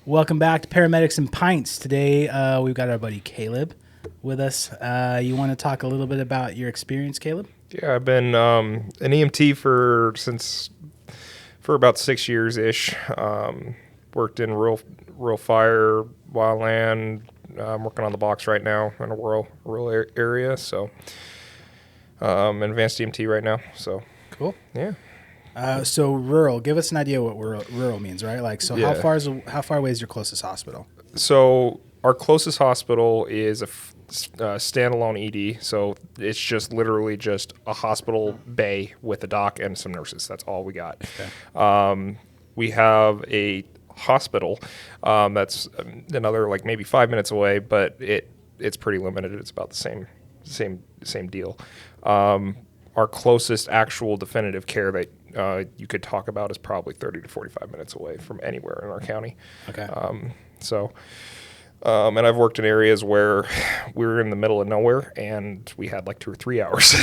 Welcome back to Paramedics and Pints. Today we've got our buddy Caleb with us. You want to talk a little bit about your experience, Caleb? Yeah, I've been an EMT for about 6 years ish. Worked in rural fire, wildland. I'm working on the box right now in a rural area. So advanced EMT right now. So cool. Yeah. So rural. Give us an idea what rural means, right? Like, so Yeah. how far away is your closest hospital? So our closest hospital is a standalone ED. So it's just literally just a hospital bay with a doc and some nurses. That's all we got. Okay. We have a hospital that's another like maybe 5 minutes away, but it's pretty limited. It's about the same deal. Our closest actual definitive care that you could talk about is probably 30 to 45 minutes away from anywhere in our county. Okay. And I've worked in areas where we were in the middle of nowhere and we had like 2 or 3 hours.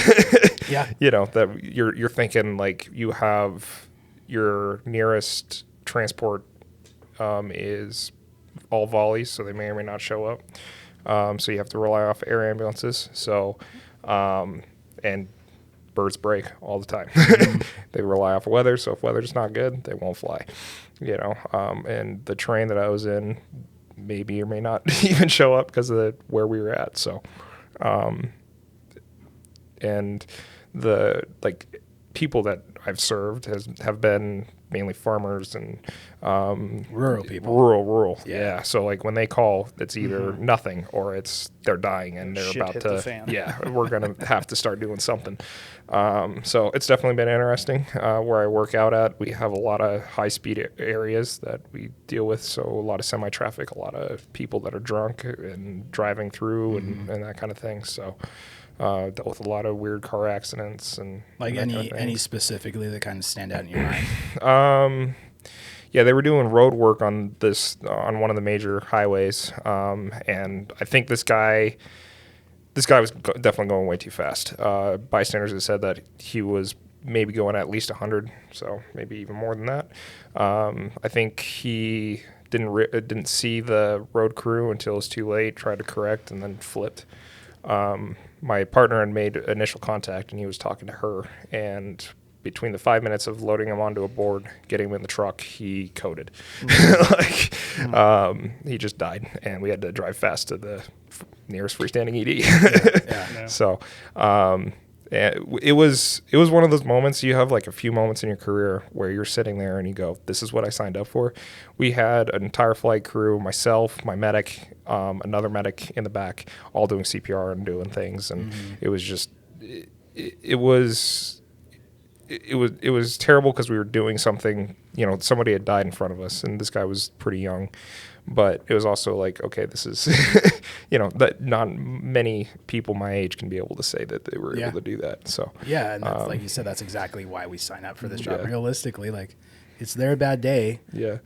Yeah. You know, that you're thinking like you have your nearest transport is all volleys, so they may or may not show up. So you have to rely off air ambulances. So, and birds break all the time. They rely off of weather, so if weather's not good, they won't fly. You know, and the train that I was in maybe or may not even show up because of where we were at. So, and the like people that I've served have been mainly farmers and Rural people. Rural. Yeah. Yeah. So like when they call, it's either nothing or it's they're dying and they're Shit about hit to. the fan. Yeah, we're gonna have to start doing something. So it's definitely been interesting. Where I work out at, we have a lot of high speed areas that we deal with. So a lot of semi traffic, a lot of people that are drunk and driving through and that kind of thing. So. Dealt with a lot of weird car accidents and Like that kind of any specifically that kind of stand out in your mind? Yeah, they were doing road work on one of the major highways, and I think this guy was definitely going way too fast. Bystanders had said that he was maybe going at least 100, so maybe even more than that. I think he didn't see the road crew until it was too late, tried to correct, and then flipped. My partner had made initial contact, and he was talking to her, and between the 5 minutes of loading him onto a board, getting him in the truck, he coded. He just died, and we had to drive fast to the nearest freestanding ED. Yeah. So it was one of those moments. You have like a few moments in your career where you're sitting there and you go, this is what I signed up for. We had an entire flight crew, myself, my medic, another medic in the back, all doing CPR and doing things. And it was just, it was terrible because we were doing something, you know, somebody had died in front of us and this guy was pretty young. But it was also like, okay, this is, you know, that not many people my age can be able to say that they were able to do that. So yeah, and that's, like you said, that's exactly why we sign up for this job. Realistically, like it's their bad day,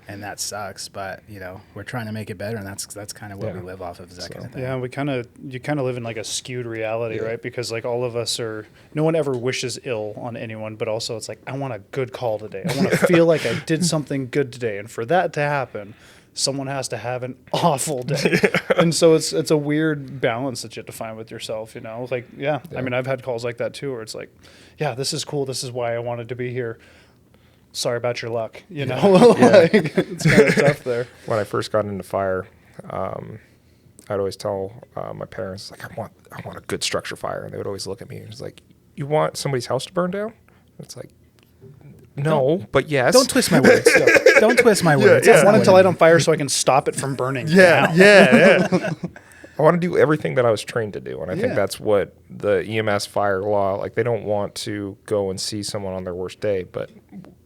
and that sucks. But you know, we're trying to make it better, and that's kind of what we live off of, is that kind of thing. Yeah, you kind of live in like a skewed reality, right? Because like all of us no one ever wishes ill on anyone, but also it's like I want a good call today. I want to feel like I did something good today, and for that to happen, someone has to have an awful day. And so it's a weird balance that you have to find with yourself, you know? Like, I mean, I've had calls like that too, where it's like, yeah, this is cool. This is why I wanted to be here. Sorry about your luck, you know? Like, it's kind of tough there. When I first got into fire, I'd always tell my parents, like, I want a good structure fire. And they would always look at me and it's like, you want somebody's house to burn down? And it's like, no, but yes. Don't twist my words. Don't twist my words. I want it to light on fire so I can stop it from burning down. Yeah. I want to do everything that I was trained to do. And I think that's what the EMS fire law, like they don't want to go and see someone on their worst day, but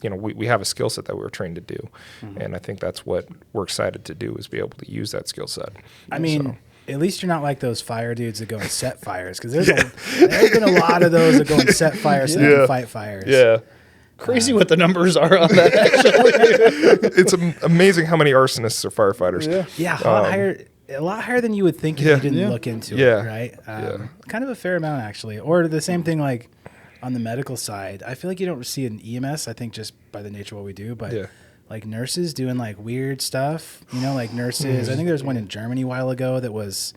you know, we have a skill set that we were trained to do. And I think that's what we're excited to do, is be able to use that skill set. I mean, at least you're not like those fire dudes that go and set fires, because there's been a lot of those that go and set fires so they can fight fires. Yeah. Crazy what the numbers are on that, actually. It's amazing how many arsonists are firefighters. Yeah, a lot higher than you would think if you didn't look into it, right? Kind of a fair amount, actually. Or the same thing, like on the medical side. I feel like you don't see an EMS, I think just by the nature of what we do, but like nurses doing like weird stuff, you know, like nurses. I think there was one in Germany a while ago that was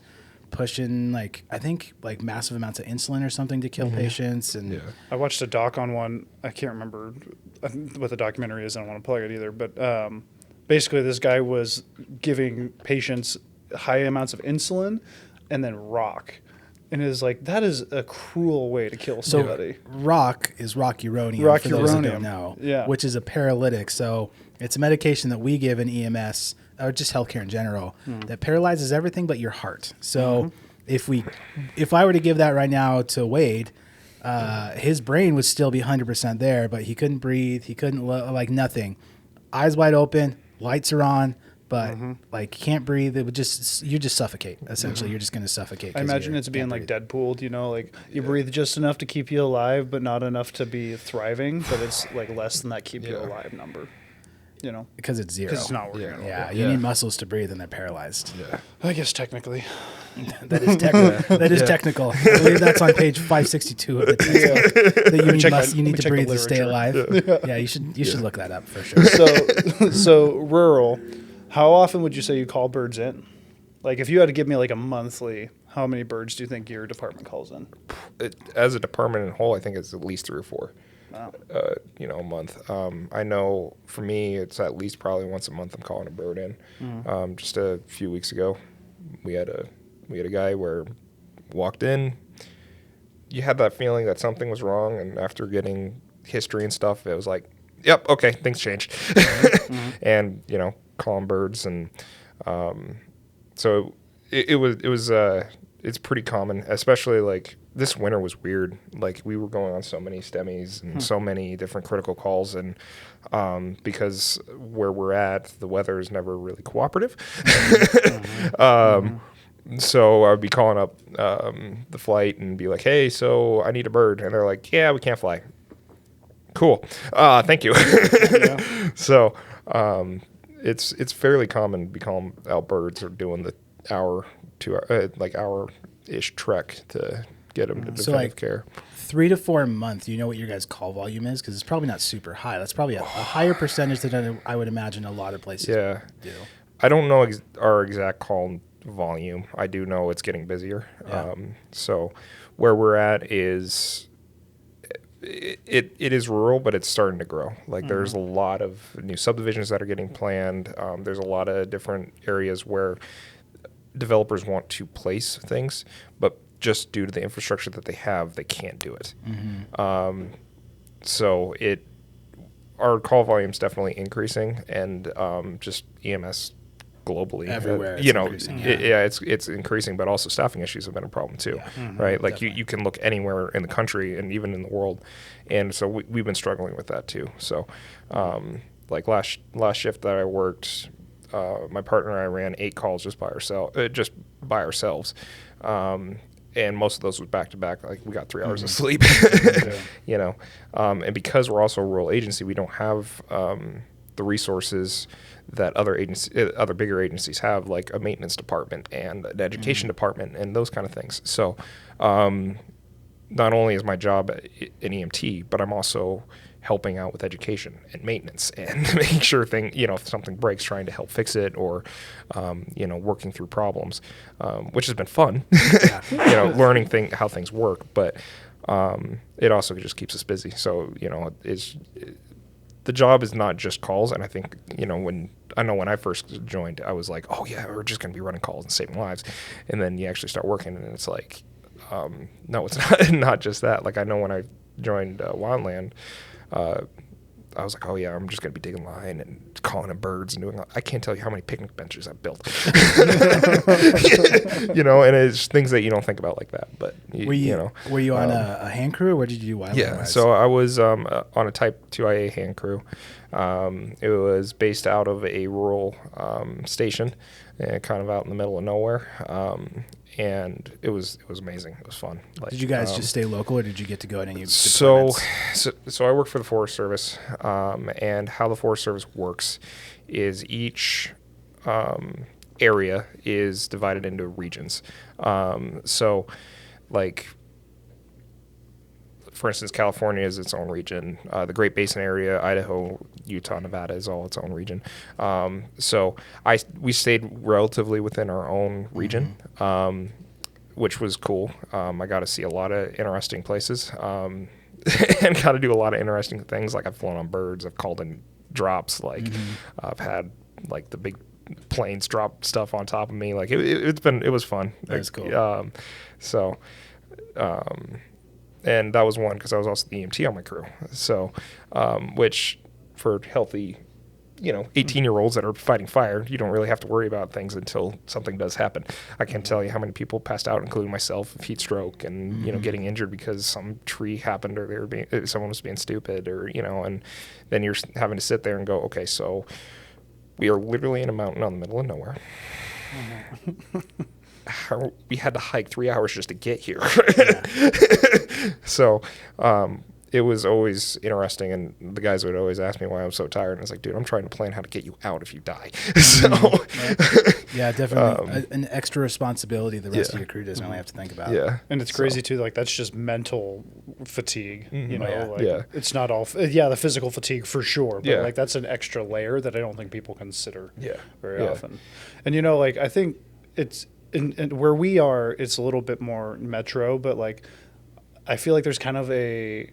pushing like, I think like massive amounts of insulin or something to kill patients. And I watched a doc on one. I can't remember what the documentary is. I don't want to plug it either, but basically this guy was giving patients high amounts of insulin and then rock. And it is like, that is a cruel way to kill somebody. So rock is rocuronium, for those that don't know, which is a paralytic. So it's a medication that we give in EMS, or just healthcare in general, that paralyzes everything but your heart. So if I were to give that right now to Wade, his brain would still be 100% there, but he couldn't breathe. He couldn't, like nothing. Eyes wide open, lights are on, but like can't breathe. It would you just suffocate. Essentially, you're just going to suffocate. I imagine it's being like Deadpooled, you know, like you breathe just enough to keep you alive, but not enough to be thriving. But it's like less than that keep you alive number, you know, because it's zero. Because it's not working. Yeah, you need muscles to breathe, and they're paralyzed. Yeah, I guess technically. That is technical. I believe that's on page 562 of the textbook. That you need to breathe to stay alive. Yeah, you should look that up for sure. So rural. How often would you say you call birds in? Like, if you had to give me like a monthly, how many birds do you think your department calls in? As a department in whole, I think it's at least 3 or 4. Wow. A month. I know for me, it's at least probably once a month I'm calling a bird in. Just a few weeks ago, we had a guy where walked in. You had that feeling that something was wrong, and after getting history and stuff, it was like, yep, okay, things changed. And calling birds, and so it's pretty common, especially like this winter was weird. Like we were going on so many STEMIs and so many different critical calls, and because where we're at, the weather is never really cooperative. So I'd be calling up the flight and be like, hey, so I need a bird. And they're like, yeah, we can't fly. Cool. Thank you. So it's fairly common to be calling out birds or doing the hour-ish trek to get them to definitive care. 3 to 4 a month, you know what your guys' call volume is? Because it's probably not super high. That's probably a higher percentage than I would imagine a lot of places do. I don't know our exact call volume. I do know it's getting busier. So where we're at is it is rural, but it's starting to grow. Like there's a lot of new subdivisions that are getting planned. There's a lot of different areas where developers want to place things, but just due to the infrastructure that they have, they can't do it. So our call volume is definitely increasing, and just EMS globally, everywhere, it's increasing, but also staffing issues have been a problem too, right? Like you can look anywhere in the country and even in the world, and so we've been struggling with that too. So, like last shift that I worked, my partner and I ran 8 calls just by ourselves, and most of those was back to back. Like we got 3 hours of sleep, and because we're also a rural agency, we don't have the resources that other bigger agencies have, like a maintenance department and an education department and those kind of things. So not only is my job an EMT, but I'm also helping out with education and maintenance and making sure if something breaks, trying to help fix it, or working through problems, which has been fun. Learning how things work, but it also just keeps us busy. So the job is not just calls, and I think when I first joined, I was like, oh yeah, we're just going to be running calls and saving lives, and then you actually start working, and it's like, no, it's not just that. Like I know when I joined Wildland, I was like, oh yeah, I'm just going to be digging line and calling in birds and doing. I can't tell you how many picnic benches I've built. And it's things that you don't think about like that. But were you on a hand crew, or what did you do? Yeah, so I was on a Type 2IA hand crew. It was based out of a rural station, kind of out in the middle of nowhere. And it was amazing. It was fun. Like, did you guys just stay local, or did you get to go to any departments? So I work for the Forest Service, and how the Forest Service works is each area is divided into regions. So, like, for instance, California is its own region. The Great Basin area, Idaho, Utah, Nevada is all its own region. So we stayed relatively within our own region, which was cool. I got to see a lot of interesting places and got to do a lot of interesting things. Like I've flown on birds. I've called in drops. Like I've had like the big planes drop stuff on top of me. Like it was fun. That's cool. And that was one because I was also the EMT on my crew. So, which for healthy, 18-year-olds that are fighting fire, you don't really have to worry about things until something does happen. I can't tell you how many people passed out, including myself, of heat stroke and, getting injured because some tree happened or someone was being stupid or, and then you're having to sit there and go, okay, so we are literally in a mountain on the middle of nowhere. We had to hike 3 hours just to get here. So it was always interesting, and the guys would always ask me why I'm so tired, and I was like, dude, I'm trying to plan how to get you out if you die. So yeah, definitely an extra responsibility the rest of your crew doesn't really have to think about. Yeah, and it's crazy too, like that's just mental fatigue, it's not all the physical fatigue for sure, but like that's an extra layer that I don't think people consider very often. And I think it's in where we are, it's a little bit more metro, but like I feel like there's kind of a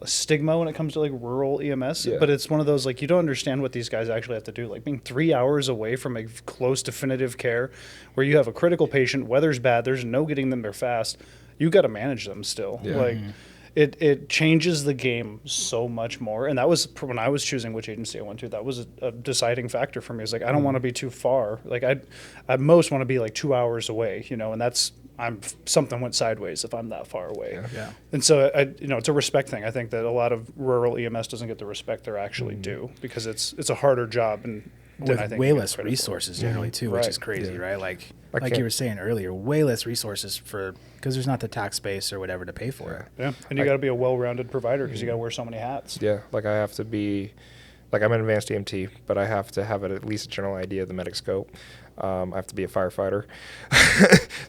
stigma when it comes to like rural EMS, but it's one of those like you don't understand what these guys actually have to do. Like being 3 hours away from a close definitive care where you have a critical patient, weather's bad, there's no getting them there fast. You got to manage them still. Yeah. Like it changes the game so much more. And that was when I was choosing which agency I went to. That was a deciding factor for me. It's like I don't want to be too far. Like I most want to be like 2 hours away, and that's something went sideways if I'm that far away. Yeah. And so it's a respect thing. I think that a lot of rural EMS doesn't get the respect they're actually due because it's a harder job and with way less resources generally too, which is crazy, right? Like you were saying earlier, way less resources because there's not the tax base or whatever to pay for it. Yeah, and you got to be a well-rounded provider because you got to wear so many hats. Yeah, like I have to be, like I'm an advanced EMT, but I have to have at least a general idea of the medic scope. I have to be a firefighter.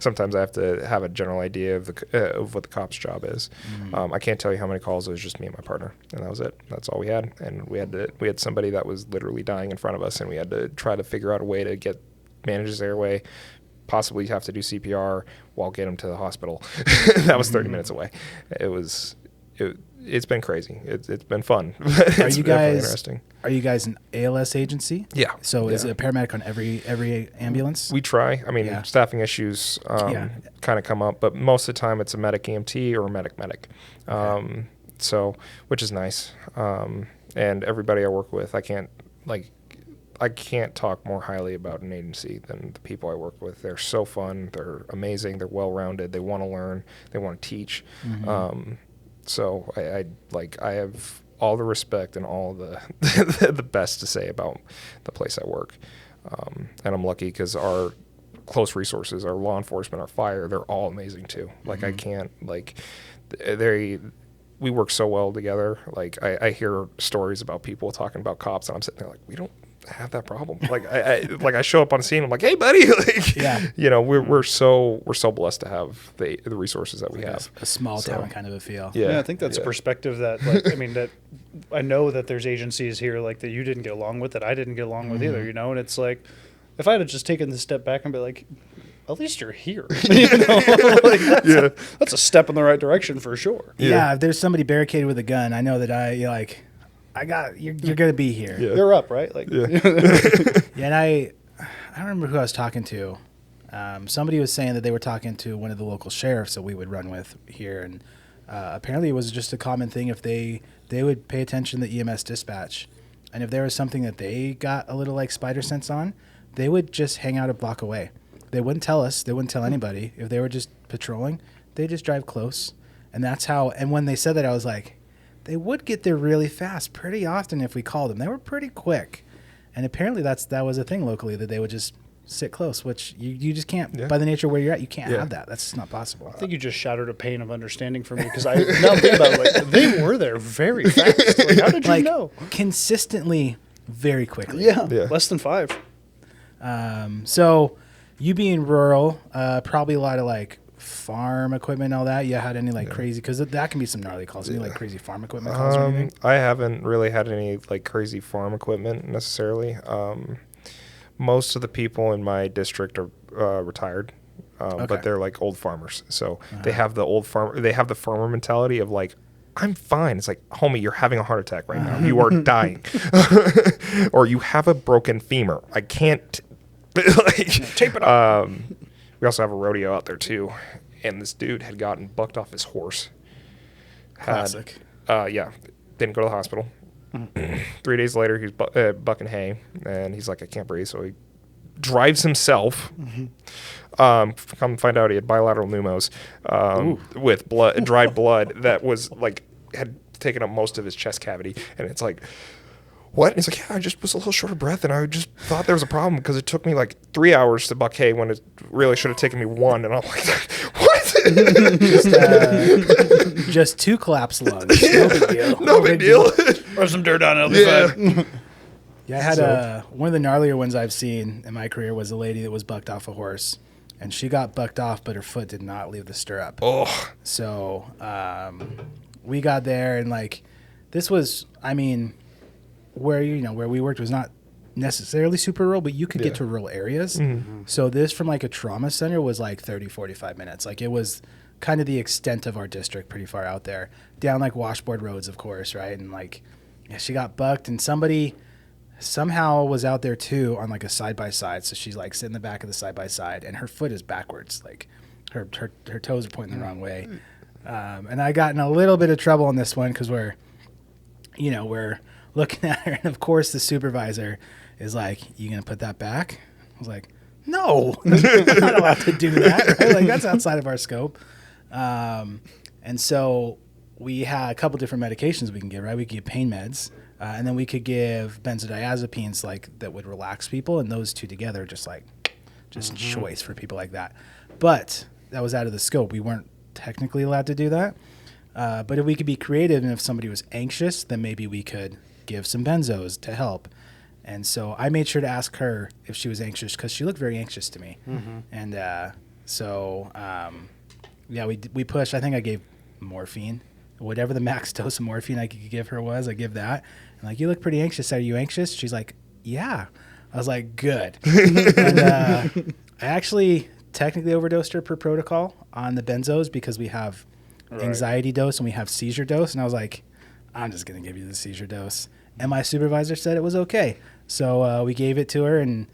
Sometimes I have to have a general idea of what the cop's job is. I can't tell you how many calls it was just me and my partner, and that was it. That's all we had. And we had somebody that was literally dying in front of us, and we had to try to figure out a way to manage his airway, possibly have to do CPR while get him to the hospital. That was 30 minutes away. It's been crazy. It's been fun. It's definitely interesting. Are you guys an ALS agency? Yeah. So is it a paramedic on every ambulance? We try. I mean, staffing issues kind of come up, but most of the time it's a medic EMT or a medic. So, which is nice. And everybody I work with, I can't talk more highly about an agency than the people I work with. They're so fun. They're amazing. They're well-rounded. They want to learn. They want to teach. So I have all the respect and all the the best to say about the place I work. And I'm lucky because our close resources, our law enforcement, our fire, they're all amazing too. Like I can't we work so well together. Like I hear stories about people talking about cops and I'm sitting there like, we don't have that problem. Like I show up on scene, I'm like, hey buddy, we're so blessed to have the resources that we have. A small town kind of a feel. Yeah, I think that's a perspective that that I know that there's agencies here like that you didn't get along with that I didn't get along with either, and it's like if I had just taken this step back and be like, at least you're here. That's a step in the right direction for sure. Yeah, if there's somebody barricaded with a gun, I know that you're gonna be here. Yeah. You're up, right? And I don't remember who I was talking to. Somebody was saying that they were talking to one of the local sheriffs that we would run with here, and apparently it was just a common thing if they would pay attention to the EMS dispatch, and if there was something that they got a little like spider sense on, they would just hang out a block away. They wouldn't tell us. They wouldn't tell anybody. If they were just patrolling, they just drive close, and that's how. And when they said that, I was like, they would get there really fast pretty often if we called them. They were pretty quick. And apparently that was a thing locally, that they would just sit close, which you just can't, by the nature of where you're at, you can't have that. That's just not possible. I think you just shattered a pane of understanding for me because now I'm thinking about it, they were there very fast. Like, how did you know? Consistently, very quickly. Yeah, less than 5. So you being rural, probably a lot of farm equipment and all that? You had any like crazy, because that can be some gnarly calls. Any like crazy farm equipment calls or anything? I haven't really had any like crazy farm equipment necessarily. Most of the people in my district are retired. But they're like old farmers, so they have the farmer mentality of like, I'm fine. It's like, homie, you're having a heart attack right now. You are dying, or you have a broken femur. I can't like tape it up. We also have a rodeo out there too, and this dude had gotten bucked off his horse. Classic. Yeah, didn't go to the hospital. 3 days later, he's bucking hay, and he's like, I can't breathe, so he drives himself. Come find out he had bilateral pneumos with dried blood that was like had taken up most of his chest cavity, and it's like, what? And he's like, yeah, I just was a little short of breath, and I just thought there was a problem because it took me like 3 hours to buck hay when it really should have taken me 1. And I'm like, what? Just 2 collapsed lungs. No big deal. No big deal. Rub some dirt on it. It'll be fine. Yeah, I had one of the gnarlier ones I've seen in my career was a lady that was bucked off a horse, and she got bucked off, but her foot did not leave the stirrup. Oh. So we got there, and like this was, I mean, where we worked was not necessarily super rural, but you could get to rural areas. Mm-hmm. So this from like a trauma center was like 30, 45 minutes. Like it was kind of the extent of our district, pretty far out there, down like washboard roads, of course, right? And like, yeah, she got bucked, and somebody somehow was out there too on like a side-by-side. So she's like sitting in the back of the side-by-side, and her foot is backwards. Like her toes are pointing the wrong way. And I got in a little bit of trouble on this one because we're looking at her, and of course the supervisor is like, you gonna put that back? I was like, no, I'm not allowed to do that, right? Like that's outside of our scope. And so we had a couple different medications we can give, right? We could give pain meds, and then we could give benzodiazepines like that would relax people, and those two together just choice for people like that. But that was out of the scope. We weren't technically allowed to do that. But if we could be creative, and if somebody was anxious, then maybe we could give some benzos to help. And so I made sure to ask her if she was anxious, because she looked very anxious to me. Mm-hmm. And we pushed. I think I gave morphine. Whatever the max dose of morphine I could give her was, I give that. And like, you look pretty anxious. Are you anxious? She's like, yeah. I was like, good. And I actually technically overdosed her per protocol on the benzos, because we have anxiety dose and we have seizure dose. And I was like, I'm just going to give you the seizure dose. And my supervisor said it was okay. So we gave it to her, and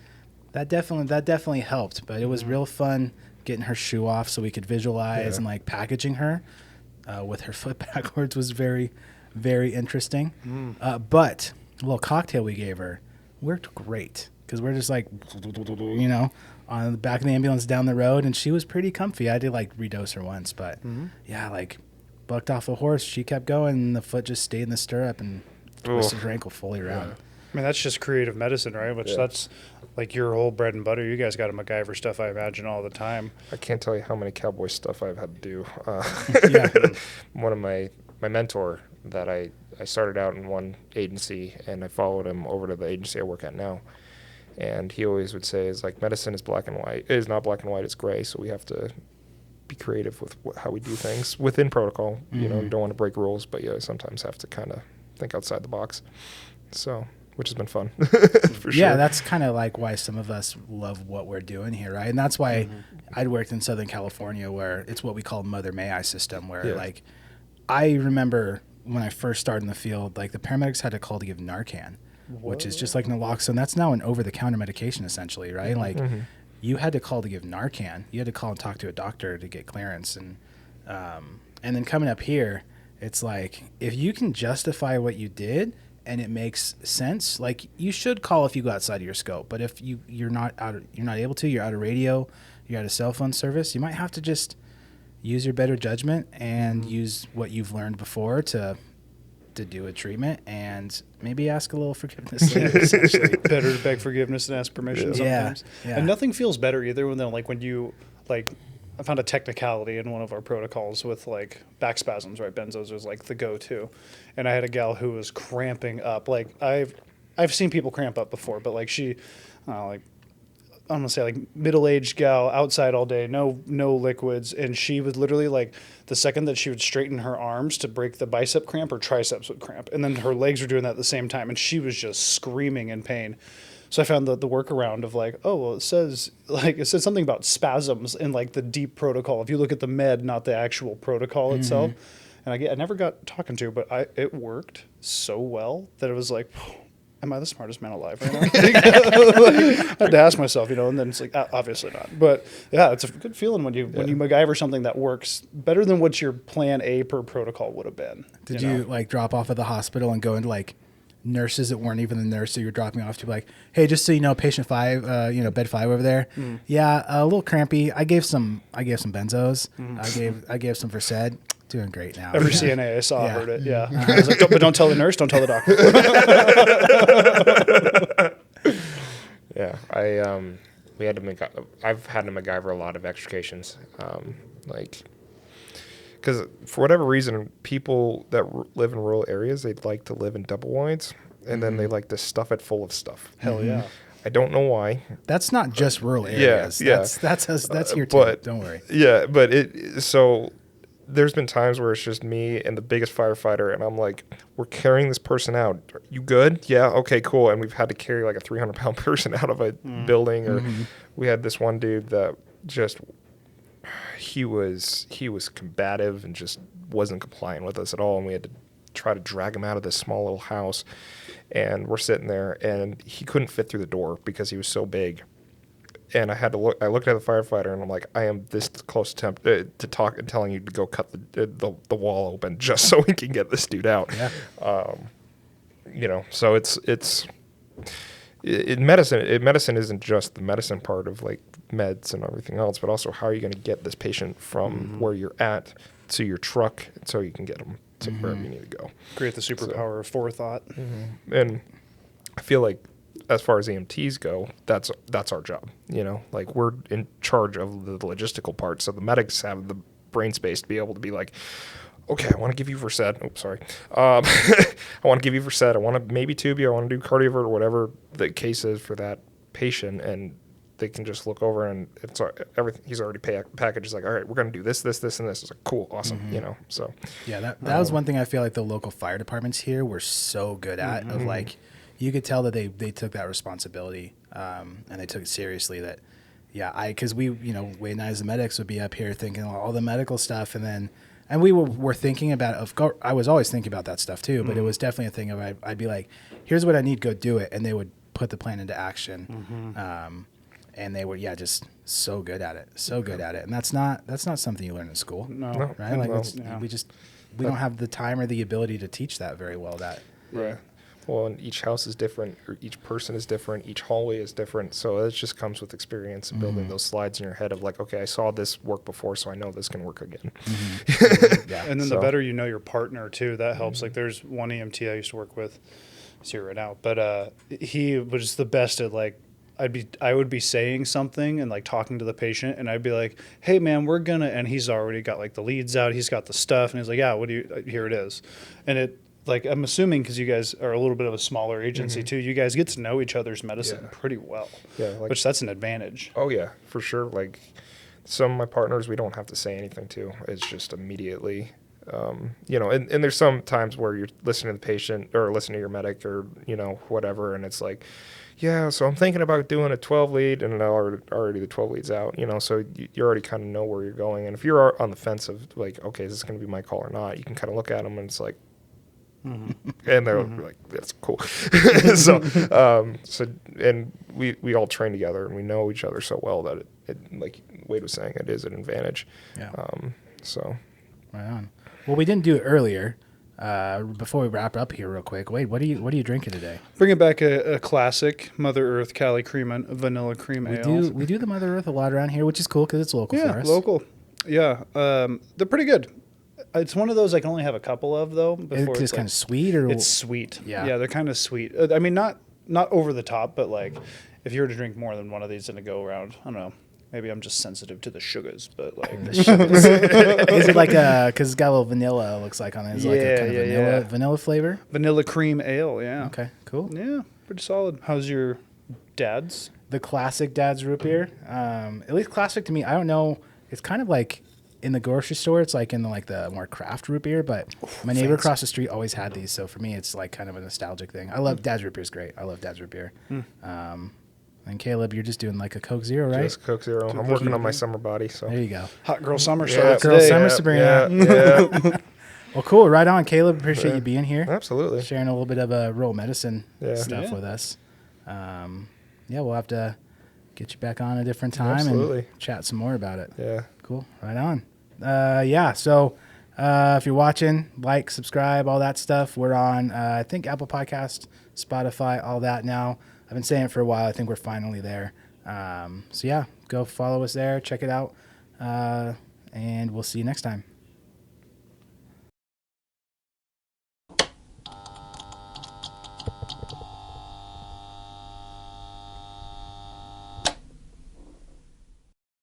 that definitely helped. But it was real fun getting her shoe off so we could visualize, and like packaging her with her foot backwards was very, very interesting. But a little cocktail we gave her worked great, because we're just like, on the back of the ambulance down the road, and she was pretty comfy. I did like redose her once, but like bucked off a horse. She kept going, and the foot just stayed in the stirrup and twisted her ankle fully around. Yeah. I mean, that's just creative medicine, right? Which that's like your whole bread and butter. You guys got to MacGyver stuff, I imagine, all the time. I can't tell you how many cowboy stuff I've had to do. One of my mentor that I started out in one agency, and I followed him over to the agency I work at now. And he always would say, is like, medicine is black and white. It is not black and white, it's gray. So we have to be creative with how we do things within protocol. You know, you don't want to break rules, but you sometimes have to kind of think outside the box. So, which has been fun. For sure. Yeah, that's kind of like why some of us love what we're doing here, right? And that's why I'd worked in Southern California, where it's what we call Mother May I system, where like, I remember when I first started in the field, like the paramedics had to call to give Narcan, which is just like naloxone. That's now an over-the-counter medication, essentially, right? Like, you had to call to give Narcan. You had to call and talk to a doctor to get clearance. And then coming up here, it's like, if you can justify what you did and it makes sense, like, you should call if you go outside of your scope. But if you're not able to, you're out of radio, you're out of cell phone service, you might have to just use your better judgment and use what you've learned before to do a treatment, and maybe ask a little forgiveness later, essentially. Better to beg forgiveness than ask permission sometimes. Yeah. And nothing feels better either when you, like, I found a technicality in one of our protocols with like back spasms, right? Benzos was like the go-to. And I had a gal who was cramping up. Like, I've seen people cramp up before, but like she, like I'm gonna say like middle-aged gal outside all day, no liquids, and she would literally like the second that she would straighten her arms to break the bicep cramp, her triceps would cramp, and then her legs were doing that at the same time, and she was just screaming in pain. So I found the workaround of like, oh well, it says something about spasms in like the deep protocol. If you look at the med, not the actual protocol itself, and I never got talking to, but it worked so well that it was like, am I the smartest man alive right now? I had to ask myself, and then it's like, obviously not. But yeah, it's a good feeling when you MacGyver something that works better than what your plan A per protocol would have been. Did you like drop off at the hospital and go into like nurses that weren't even the nurse that you're dropping off to, like, hey, just so you know, patient 5, bed 5 over there. Yeah, a little crampy. I gave some benzos. I gave some Versed. Doing great now. Every CNA I saw heard it. Yeah. I was like, but don't tell the nurse. Don't tell the doctor. Yeah, I've had to MacGyver a lot of extrications, because for whatever reason, people that live in rural areas, they'd like to live in double wides, and then they like to stuff it full of stuff. Hell yeah. I don't know why. That's not just rural areas. Yeah. That's here too. Don't worry. Yeah, but there's been times where it's just me and the biggest firefighter, and I'm like, we're carrying this person out. Are you good? Yeah, okay, cool. And we've had to carry like a 300-pound person out of a building. Or we had this one dude that just, he was combative and just wasn't complying with us at all. And we had to try to drag him out of this small little house. And we're sitting there, and he couldn't fit through the door because he was so big. And I looked at the firefighter, and I'm like, I am this close to talk and telling you to go cut the wall open just so we can get this dude out. Yeah. So it's medicine isn't just the medicine part of like meds and everything else, but also how are you going to get this patient from where you're at to your truck so you can get them to wherever you need to go. Create the superpower of forethought. And I feel like, as far as EMTs go, that's our job. Like we're in charge of the logistical part. So the medics have the brain space to be able to be like, okay, I want to give you Versed. Oh, sorry. I want to give you Versed. I want to maybe tube you. I want to do cardiovert or whatever the case is for that patient. And they can just look over and it's everything. He's already packaged. He's like, all right, we're going to do this, this, this, and this. It's like, cool, awesome. So. Yeah, that was one thing I feel like the local fire departments here were so good at of like, you could tell that they took that responsibility and they took it seriously. That, because we, Wade and I as the medics would be up here thinking all the medical stuff, and we were thinking about, of course, I was always thinking about that stuff too, but it was definitely a thing of I'd be like, here's what I need, go do it, and they would put the plan into action, and they were just so good at it, and that's not something you learn in school, right? Like we don't have the time or the ability to teach that very well. Right. Well, and each house is different, or each person is different, each hallway is different. So it just comes with experience and building those slides in your head of like, okay, I saw this work before, so I know this can work again. And then the better you know your partner too, that helps. Like there's one EMT I used to work with, he's here right now, but he was the best at like, I would be saying something and like talking to the patient, and I'd be like, hey man, and he's already got like the leads out, he's got the stuff, and he's like, yeah, here it is. And like, I'm assuming because you guys are a little bit of a smaller agency too, you guys get to know each other's medicine pretty well. Yeah. Which that's an advantage. Oh yeah, for sure. Like some of my partners, we don't have to say anything to. It's just immediately, and there's some times where you're listening to the patient or listening to your medic or, whatever. And it's like, yeah, so I'm thinking about doing a 12 lead and already the 12 lead's out, so you already kind of know where you're going. And if you're on the fence of like, okay, is this going to be my call or not? You can kind of look at them and it's like, and they're like, that's cool. And we all train together and we know each other so well that it like Wade was saying, it is an advantage. Yeah. Right on. Well, we didn't do it earlier. Before we wrap up here real quick, Wade, what are you drinking today? Bringing back a classic Mother Earth Cali Cream and Vanilla Cream Ale. We do the Mother Earth a lot around here, which is cool because it's local for us. Yeah, local. Yeah. They're pretty good. It's one of those I can only have a couple of though. It's just kind of sweet, or it's sweet. Yeah, they're kind of sweet. I mean, not over the top, but like if you were to drink more than one of these in a go around, I don't know. Maybe I'm just sensitive to the sugars, but like the sugars. Is it like because it's got a little vanilla? It looks like on it. Is it like a kind of vanilla flavor? Vanilla cream ale. Yeah. Okay. Cool. Yeah, pretty solid. How's your Dad's? The classic Dad's root beer. At least classic to me. I don't know. It's kind of like in the grocery store. It's like in the more craft root beer. But my neighbor across the street always had these. So for me, it's like kind of a nostalgic thing. I love Dad's root beer. Is great. I love Dad's root beer. And Caleb, you're just doing like a Coke Zero, right? Just Coke Zero. I'm working on my summer body. So there you go. Hot girl summer. Hot girl summer, Sabrina. Yeah. Well, cool. Right on, Caleb. Appreciate you being here. Absolutely. Sharing a little bit of rural medicine stuff with us. We'll have to get you back on a different time and chat some more about it. Yeah. Cool. Right on. So if you're watching, like, subscribe, all that stuff. We're on, I think, Apple Podcast, Spotify, all that now. I've been saying it for a while. I think we're finally there. Go follow us there. Check it out. And we'll see you next time.